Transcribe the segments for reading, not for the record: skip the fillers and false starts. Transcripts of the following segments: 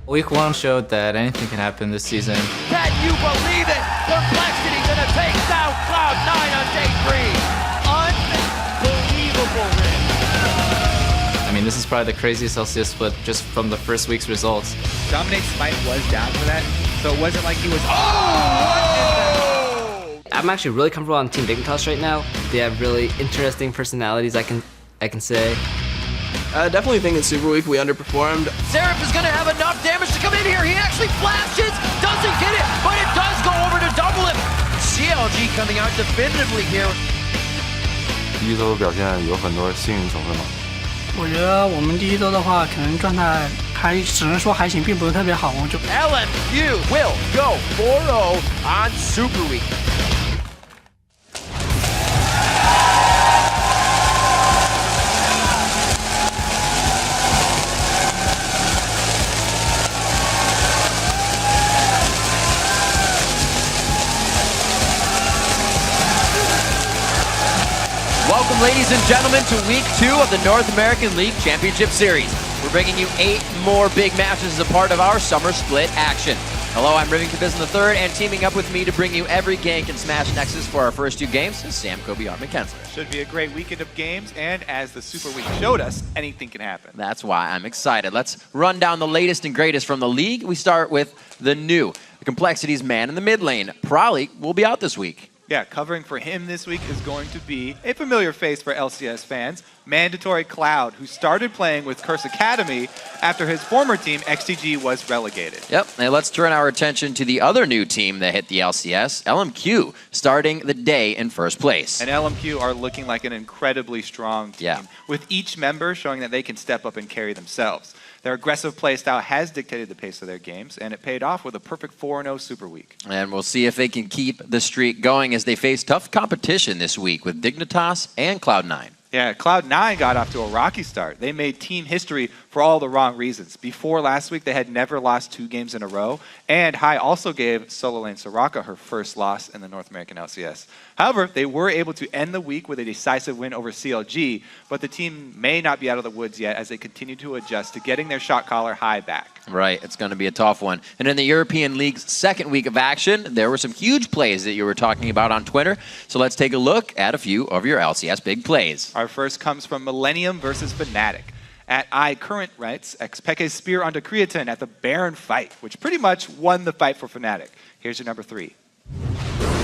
Week 1 showed that anything can happen this season. Can you believe it? Complexity gonna take down Cloud9 on day 3. Unbelievable win. I mean, this is probably the craziest LCS split just from the first week's results. Dominate's Smite was down for that, so it wasn't like he was, I'm actually really comfortable on Team Dignitas right now. They have really interesting personalities, I can say. I definitely think in Super Week we underperformed. Seraph is gonna have enough damage to come in here. He actually flashes, doesn't get it, but it does go over to double him. CLG coming out definitively here. 第一周表现有很多幸运成分嘛。我觉得我们第一周的话，可能状态还只能说还行，并不是特别好。LMU will go 4-0 on Super Week. Welcome, ladies and gentlemen, to Week 2 of the North American League Championship Series. We're bringing you 8 more big matches as a part of our summer split action. Hello, I'm Riven Kabizin III, and teaming up with me to bring you every gank and Smash Nexus for our first 2 games is Sam Kobiar-McKenzie. Should be a great weekend of games, and as the Super Week showed us, anything can happen. That's why I'm excited. Let's run down the latest and greatest from the league. We start with the new Complexity's man in the mid lane. Prolly will be out this week. Yeah, covering for him this week is going to be a familiar face for LCS fans, Mandatory Cloud, who started playing with Curse Academy after his former team, XTG, was relegated. Yep, and let's turn our attention to the other new team that hit the LCS, LMQ, starting the day in first place. And LMQ are looking like an incredibly strong team, with each member showing that they can step up and carry themselves. Their aggressive playstyle has dictated the pace of their games, and it paid off with a perfect 4-0 Super Week. And we'll see if they can keep the streak going as they face tough competition this week with Dignitas and Cloud9. Yeah, Cloud9 got off to a rocky start. They made team history for all the wrong reasons. Before last week, they had never lost 2 games in a row, and Hai also gave solo lane Soraka her first loss in the North American LCS. However, they were able to end the week with a decisive win over CLG, but the team may not be out of the woods yet as they continue to adjust to getting their shot caller Hai back. Right, it's going to be a tough one. And in the European League's second week of action, there were some huge plays that you were talking about on Twitter. So let's take a look at a few of your LCS big plays. Our first comes from Millennium versus Fnatic. At iCurrent writes, Xpeke's spear onto Creatine at the Baron fight, which pretty much won the fight for Fnatic. Here's your number 3.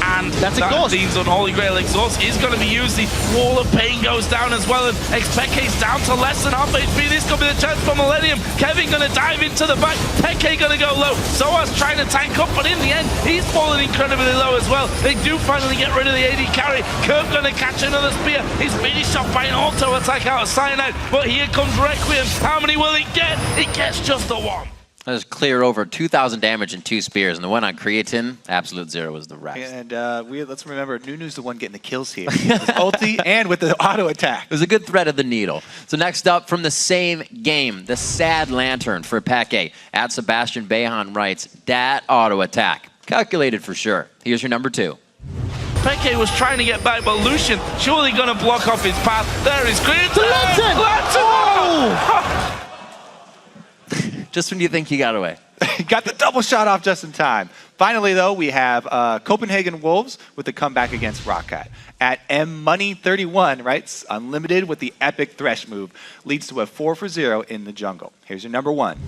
And that Dean's Unholy Grail exhaust is going to be used. The Wall of Pain goes down as well, and Xpeke's down to less than half HP. This could be the chance for Millennium. Kevin going to dive into the back. Peke going to go low. Soa's trying to tank up, but in the end, he's fallen incredibly low as well. They do finally get rid of the AD carry. Curve going to catch another spear. He's finished off by an auto attack out of Cyanide, but here comes Requiem. How many will he get? He gets just the 1. Let's clear over 2,000 damage in 2 spears, and the one on Creatine, Absolute Zero was the rest. And let's remember, Nunu's the one getting the kills here. With ulti and with the auto attack. It was a good thread of the needle. So next up from the same game, the Sad Lantern for Peke. At Sebastian Behan writes, that auto attack. Calculated for sure. Here's your number 2. Peke was trying to get back, but Lucian surely going to block off his path. There is Creatine! Lantern! Just when you think he got away. Got the double shot off just in time. Finally, though, we have Copenhagen Wolves with the comeback against Roccat. At MMoney31 writes, Unlimited with the epic Thresh move leads to a 4-for-0 in the jungle. Here's your number 1.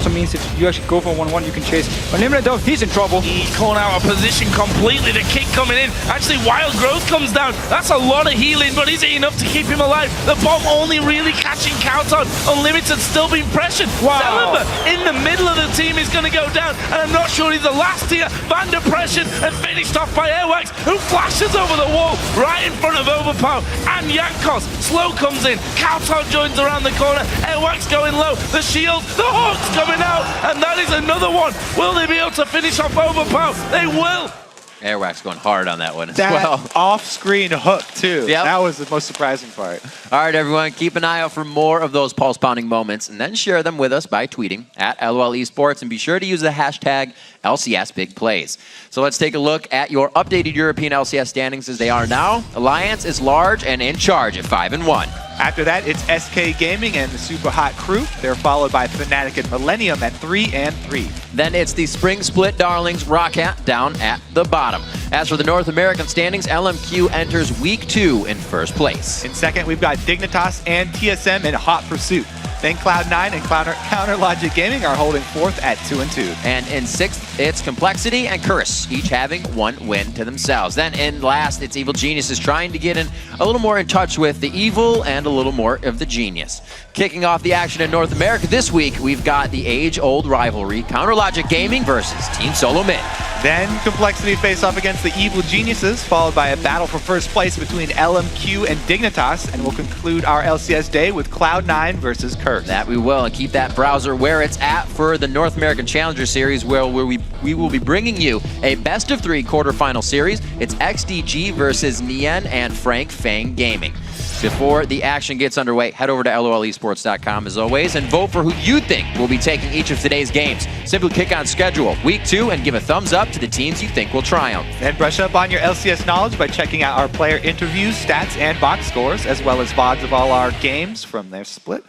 So it means if you actually go for 1-1, you can chase. Unlimited though, he's in trouble. He's caught out of position completely. The kick coming in. Actually, Wild Growth comes down. That's a lot of healing, but is it enough to keep him alive? The bomb only really catching Countdown. Unlimited still being pressured. Wow. Celeber in the middle of the team is going to go down, and I'm not sure he's the last here. Van depression and finished off by Airwax, who flashes over the wall right in front of Overpower. And Yankos. Slow comes in. Countdown joins around the corner. Airwax going low. The shield. The hook's coming out, and that is another one. Will they be able to finish off Overpower? They will. Airwax going hard on that one as that well. Off-screen hook, too. Yep. That was the most surprising part. All right, everyone, keep an eye out for more of those pulse-pounding moments, and then share them with us by tweeting at LOL Esports, and be sure to use the hashtag LCSBigPlays. So let's take a look at your updated European LCS standings as they are now. Alliance is large and in charge at 5-1. After that, it's SK Gaming and the Super Hot Crew. They're followed by Fnatic and Millennium at 3-3. Then it's the Spring Split darlings Roccat down at the bottom. As for the North American standings, LMQ enters Week 2 in first place. In second, we've got Dignitas and TSM in hot pursuit. Then Cloud9 and Counter Logic Gaming are holding fourth at 2-2. And in sixth, it's Complexity and Curse, each having one win to themselves. Then in last, it's Evil Geniuses trying to get in a little more in touch with the evil and a little more of the genius. Kicking off the action in North America this week, we've got the age-old rivalry, Counter Logic Gaming versus Team Solo Mid. Then Complexity face off against the Evil Geniuses, followed by a battle for first place between LMQ and Dignitas, and we'll conclude our LCS day with Cloud9 versus Curse. That we will, and keep that browser where it's at for the North American Challenger Series, where we will be bringing you a best-of-3 quarterfinal series. It's XDG versus Nien and Frank Fang Gaming. Before the action gets underway, head over to lolesports.com as always and vote for who you think will be taking each of today's games. Simply click on Schedule Week 2 and give a thumbs up to the teams you think will triumph. Then brush up on your LCS knowledge by checking out our player interviews, stats, and box scores, as well as VODs of all our games from their split.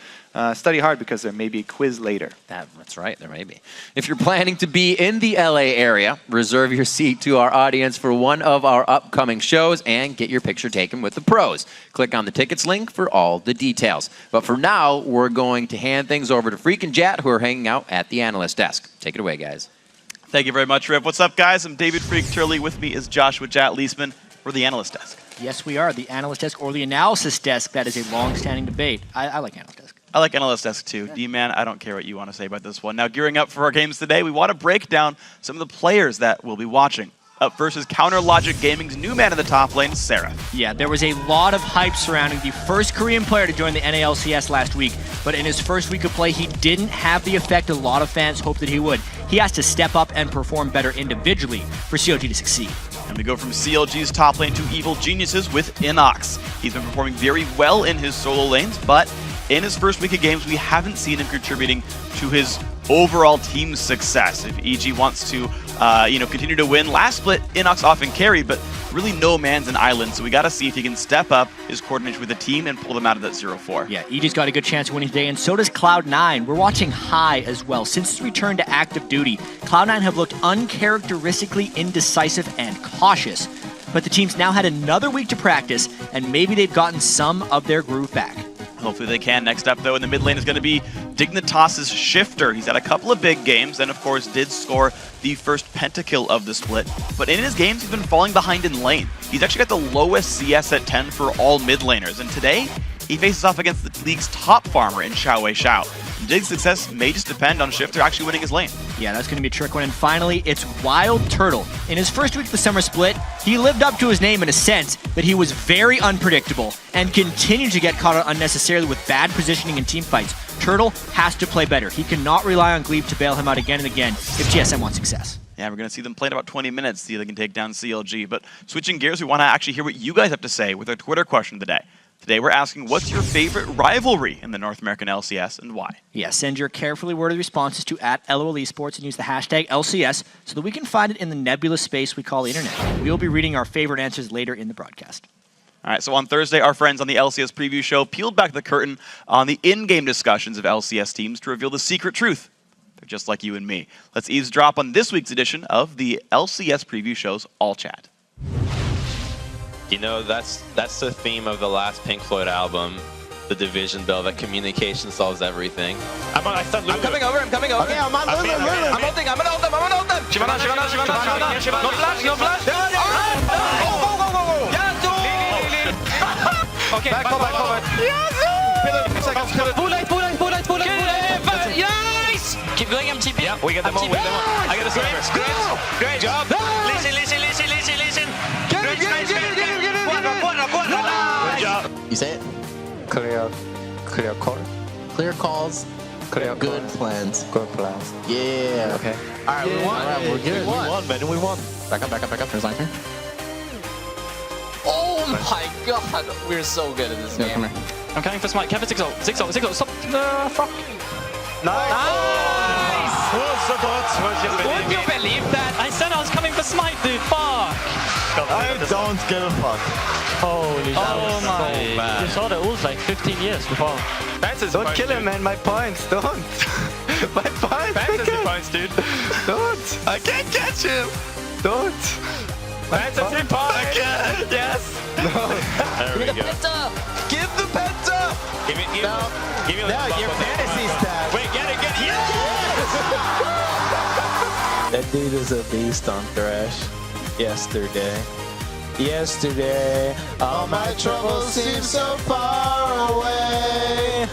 Study hard because there may be a quiz later. That's right, there may be. If you're planning to be in the LA area, reserve your seat to our audience for one of our upcoming shows and get your picture taken with the pros. Click on the tickets link for all the details. But for now, we're going to hand things over to Freak and Jat, who are hanging out at the analyst desk. Take it away, guys. Thank you very much, Riv. What's up, guys? I'm David Freak Turley. With me is Joshua Jat Leisman. We're the analyst desk. Yes, we are. The analyst desk or the analysis desk. That is a long-standing debate. I like analyst desk. I like analyst desk too. Yeah. D-Man, I don't care what you want to say about this one. Now, gearing up for our games today, we want to break down some of the players that we'll be watching. Up versus Counter Logic Gaming's new man in the top lane, Seraph. Yeah, there was a lot of hype surrounding the first Korean player to join the NALCS last week, but in his first week of play, he didn't have the effect a lot of fans hoped that he would. He has to step up and perform better individually for CLG to succeed. And we go from CLG's top lane to Evil Geniuses with Inox. He's been performing very well in his solo lanes, but in his first week of games, we haven't seen him contributing to his overall team's success. If EG wants to, continue to win, last split, Inox often carried, but really no man's an island, so we got to see if he can step up his coordination with the team and pull them out of that 0-4. Yeah, EG's got a good chance of winning today, and so does Cloud9. We're watching High as well. Since his return to active duty, Cloud9 have looked uncharacteristically indecisive and cautious, but the team's now had another week to practice, and maybe they've gotten some of their groove back. Hopefully they can. Next up, though, in the mid lane is going to be Dignitas' Shifter. He's had a couple of big games and, of course, did score the first pentakill of the split. But in his games, he's been falling behind in lane. He's actually got the lowest CS at 10 for all mid laners. And today, he faces off against the league's top farmer in Xiao Wei Xiao. Dig's success may just depend on Shifter actually winning his lane. Yeah, that's going to be a trick one. And finally, it's Wild Turtle. In his first week of the summer split, he lived up to his name in a sense that he was very unpredictable and continued to get caught unnecessarily with bad positioning in team fights. Turtle has to play better. He cannot rely on Glebe to bail him out again and again if TSM wants success. Yeah, we're going to see them play in about 20 minutes, see if they can take down CLG. But switching gears, we want to actually hear what you guys have to say with our Twitter question today. Today we're asking, what's your favorite rivalry in the North American LCS and why? Yeah, send your carefully worded responses to @LOLesports and use the hashtag LCS so that we can find it in the nebulous space we call the internet. We will be reading our favorite answers later in the broadcast. All right, so on Thursday, our friends on the LCS preview show peeled back the curtain on the in-game discussions of LCS teams to reveal the secret truth. They're just like you and me. Let's eavesdrop on this week's edition of the LCS preview show's All Chat. You know, that's the theme of the last Pink Floyd album, the Division Bell, that communication solves everything. I'm coming over. Okay, I'm on Lulu. I'm ulting. I'm gonna ult them. Shyvana. No flash. Go. Yasuo! Okay, back forward. Yasuo! Full life. Nice! Keep going, MTP. Yeah, we get them all. I get a server. Great job. Listen. Good job. You say it? Clear call. Clear calls. Clear good calls. plans. Good plans. Yeah. Okay. All right, we won. All right, we're good. We won, man. We won. Back up. Here's my turn. Oh my god, we're so good at this game. Come here. I'm coming for smite. Kevin, 6-0. Stop. Fuck. Nice. Would you believe that? I said I was coming for smite, dude. Fuck. I don't give a fuck. Holy Oh shit. my. So bad. You saw the ult like 15 years before. Don't kill him, man. My points. Don't. My points. Fantasy points, dude. Don't. I can't catch him. Don't. Fantasy points. I can't. Yes. No. There we go. Give the penta. Give me No, your fantasy stats. Wait, get it. That dude is a beast on Thresh. Yesterday, all my troubles seem so far away.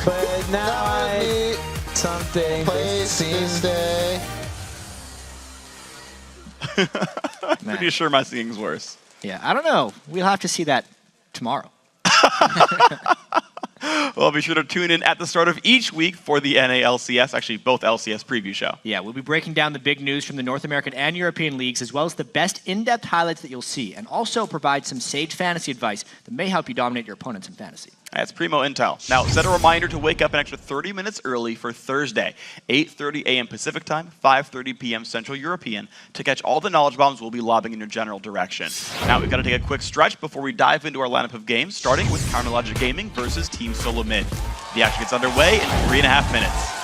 But now I need something place to stay. Pretty sure my singing's worse. Yeah, I don't know. We'll have to see that tomorrow. Well, be sure to tune in at the start of each week for the NA LCS, actually both LCS preview show. Yeah, we'll be breaking down the big news from the North American and European leagues, as well as the best in-depth highlights that you'll see, and also provide some sage fantasy advice that may help you dominate your opponents in fantasy. That's Primo Intel. Now, set a reminder to wake up an extra 30 minutes early for Thursday, 8:30 a.m. Pacific Time, 5:30 p.m. Central European, to catch all the knowledge bombs we'll be lobbing in your general direction. Now, we've got to take a quick stretch before we dive into our lineup of games, starting with Counterlogic Gaming versus Team Solo Mid. The action gets underway in 3.5 minutes.